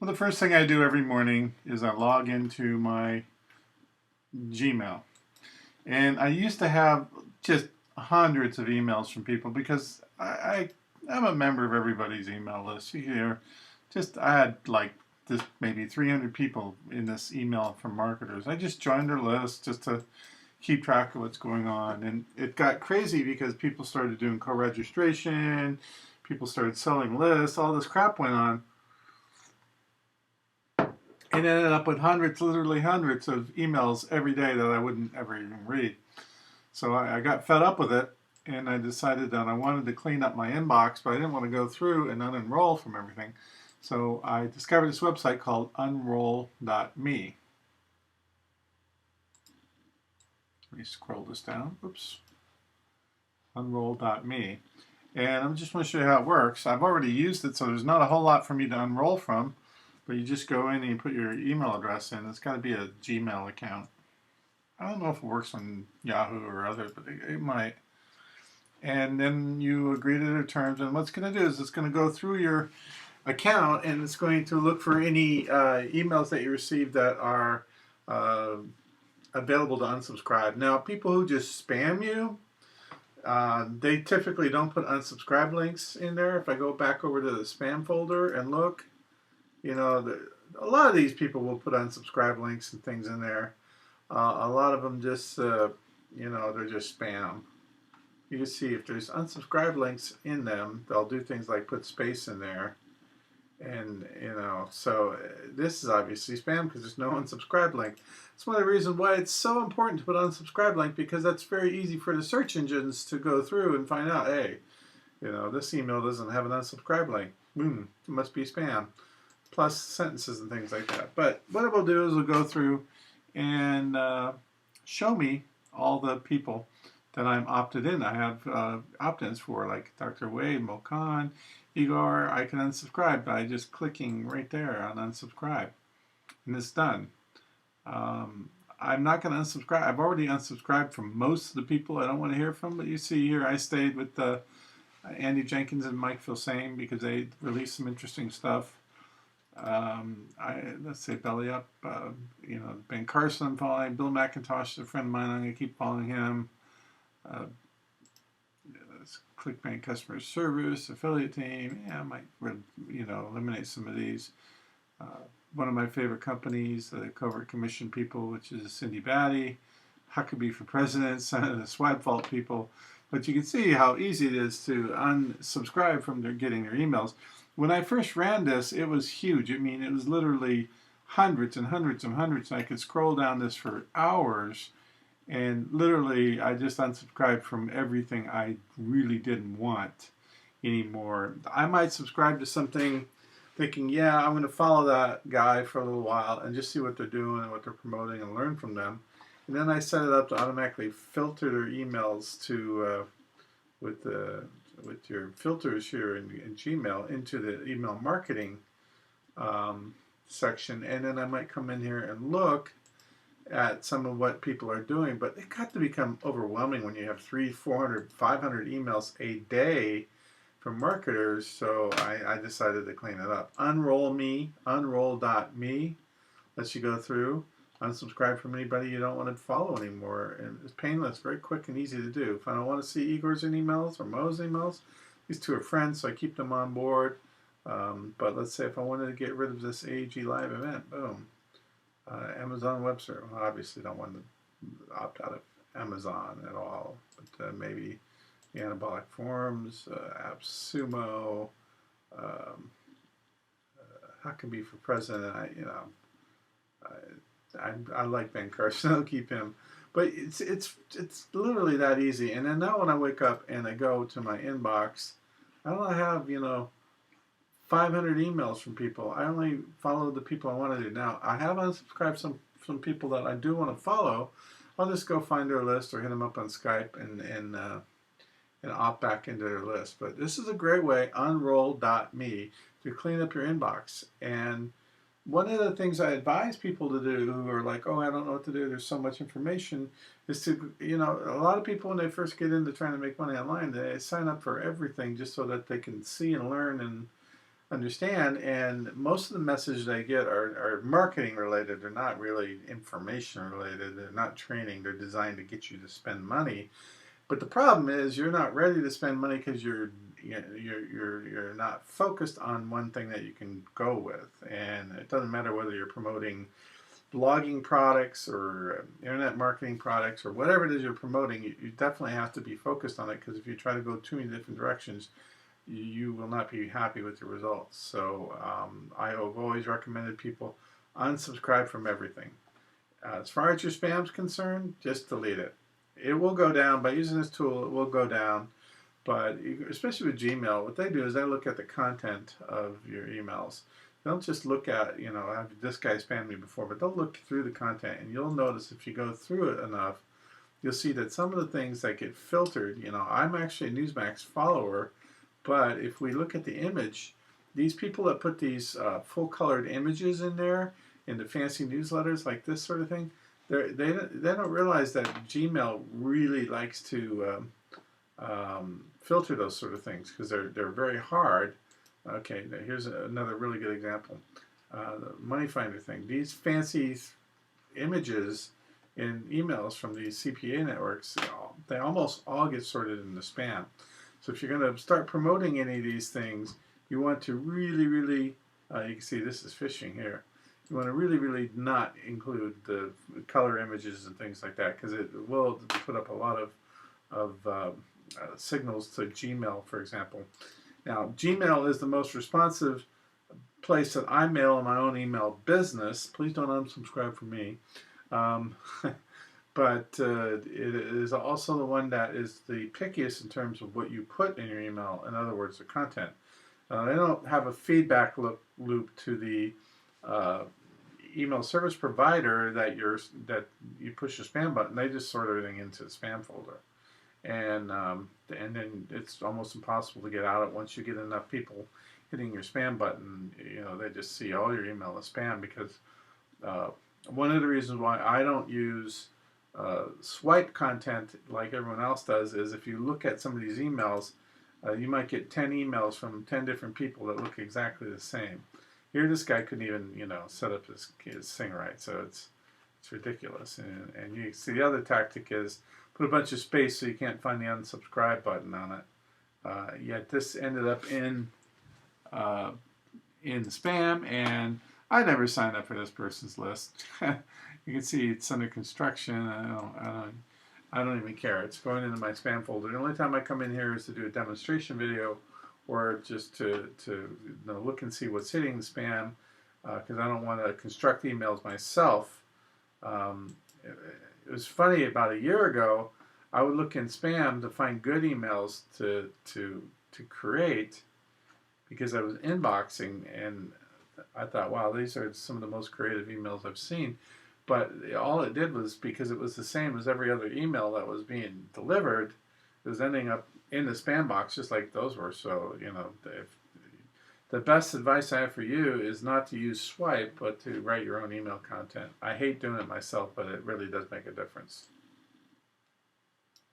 Well, the first thing I do every morning is I log into my Gmail. And I used to have just hundreds of emails from people because I'm a member of everybody's email list. I had like this maybe 300 people in this email from marketers. I just joined their list just to keep track of what's going on. And it got crazy because people started doing co-registration, people started selling lists, all this crap went on. And ended up with hundreds, literally hundreds of emails every day that I wouldn't ever even read. So I got fed up with it, and I decided that I wanted to clean up my inbox, but I didn't want to go through and unenroll from everything. So I discovered this website called unroll.me. Let me scroll this down. Oops. Unroll.me. And I'm just going to show you how it works. I've already used it, so there's not a whole lot for me to unroll from. But you just go in and you put your email address in. It's got to be a Gmail account. I don't know if it works on Yahoo or others, but it might. And then you agree to their terms. And what's going to do is it's going to go through your account and it's going to look for any emails that you received that are available to unsubscribe. Now, people who just spam you, they typically don't put unsubscribe links in there. If I go back over to the spam folder and look, a lot of these people will put unsubscribe links and things in there. A lot of them just, they're just spam. You can see if there's unsubscribe links in them, they'll do things like put space in there. And, so this is obviously spam because there's no unsubscribe link. It's one of the reasons why it's so important to put unsubscribe link, because that's very easy for the search engines to go through and find out, hey, this email doesn't have an unsubscribe link. It must be spam. Plus sentences and things like that. But what it will do is it'll go through and show me all the people that I'm opted in. I have opt-ins for, like Dr. Wade, Mokan, Igor. I can unsubscribe by just clicking right there on unsubscribe. And it's done. I'm not going to unsubscribe. I've already unsubscribed from most of the people I don't want to hear from. But you see here, I stayed with Andy Jenkins and Mike Filsaime because they released some interesting stuff. Let's say Belly Up, Ben Carson I'm following, Bill McIntosh is a friend of mine, I'm going to keep following him. ClickBank customer service, affiliate team, I might, eliminate some of these. One of my favorite companies, the Covert Commission people, which is Cindy Batty, Huckabee for President, some of the Swag Vault people. But you can see how easy it is to unsubscribe from getting their emails. When I first ran this, it was huge. I mean, it was literally hundreds and hundreds and hundreds. I could scroll down this for hours, and literally I just unsubscribed from everything I really didn't want anymore. I might subscribe to something thinking, yeah, I'm going to follow that guy for a little while and just see what they're doing and what they're promoting and learn from them. And then I set it up to automatically filter their emails to with your filters here in Gmail into the email marketing section, and then I might come in here and look at some of what people are doing. But it got to become overwhelming when you have 300, 400, 500 emails a day from marketers. So I decided to clean it up. Unroll.me lets you go through, unsubscribe from anybody you don't want to follow anymore, and it's painless, very quick and easy to do. If I don't want to see Igor's emails or Mo's emails, these two are friends, so I keep them on board. But let's say if I wanted to get rid of this AEG Live event, boom, Amazon Web Service. Well, obviously don't want to opt out of Amazon at all, but maybe Anabolic Forums, AppSumo, Huckabee for President. I like Ben Carson. I'll keep him, but it's literally that easy. And then now when I wake up and I go to my inbox, I don't have 500 emails from people. I only follow the people I want to do. Now I have unsubscribed some people that I do want to follow. I'll just go find their list or hit them up on Skype and opt back into their list. But this is a great way, unroll.me, to clean up your inbox. And one of the things I advise people to do who are like, oh, I don't know what to do, there's so much information, is to, a lot of people when they first get into trying to make money online, they sign up for everything just so that they can see and learn and understand. And most of the messages they get are marketing related. They're not really information related. They're not training. They're designed to get you to spend money. But the problem is you're not ready to spend money because you're not focused on one thing that you can go with. And it doesn't matter whether you're promoting blogging products or internet marketing products or whatever it is you're promoting. You definitely have to be focused on it, because if you try to go too many different directions, you will not be happy with the results. So I have always recommended people unsubscribe from everything. As far as your spam's concerned, just delete it. It will go down by using this tool. It will go down, but especially with Gmail, what they do is they look at the content of your emails. They don't just look at, have this guy spammed me before, but they'll look through the content, and you'll notice if you go through it enough, you'll see that some of the things that get filtered. I'm actually a Newsmax follower, but if we look at the image, these people that put these full-colored images in there, in the fancy newsletters like this sort of thing, they don't realize that Gmail really likes to filter those sort of things, because they're very hard. Okay, here's another really good example. The Money Finder thing. These fancy images in emails from these CPA networks, they almost all get sorted into spam. So if you're going to start promoting any of these things, you want to really, really, you can see this is phishing here. You want to really, really not include the color images and things like that, because it will put up a lot of signals to Gmail, for example. Now, Gmail is the most responsive place that I mail in my own email business. Please don't unsubscribe from me. But it is also the one that is the pickiest in terms of what you put in your email. In other words, the content. They don't have a feedback loop to the email service provider that you push the spam button. They just sort everything into the spam folder, and then it's almost impossible to get out of it once you get enough people hitting your spam button. They just see all your email as spam, because one of the reasons why I don't use swipe content like everyone else does is, if you look at some of these emails, you might get 10 emails from 10 different people that look exactly the same. Here, this guy couldn't even, set up his thing right, so it's ridiculous. And you see, the other tactic is put a bunch of space so you can't find the unsubscribe button on it. Yet this ended up in spam, and I never signed up for this person's list. You can see it's under construction. I don't even care. It's going into my spam folder. The only time I come in here is to do a demonstration video, or just to look and see what's hitting the spam, because I don't want to construct emails myself. It was funny, about a year ago, I would look in spam to find good emails to create, because I was inboxing, and I thought, wow, these are some of the most creative emails I've seen. But all it did was, because it was the same as every other email that was being delivered, it was ending up in the spam box just like those were. So, the best advice I have for you is not to use swipe, but to write your own email content. I hate doing it myself, but it really does make a difference.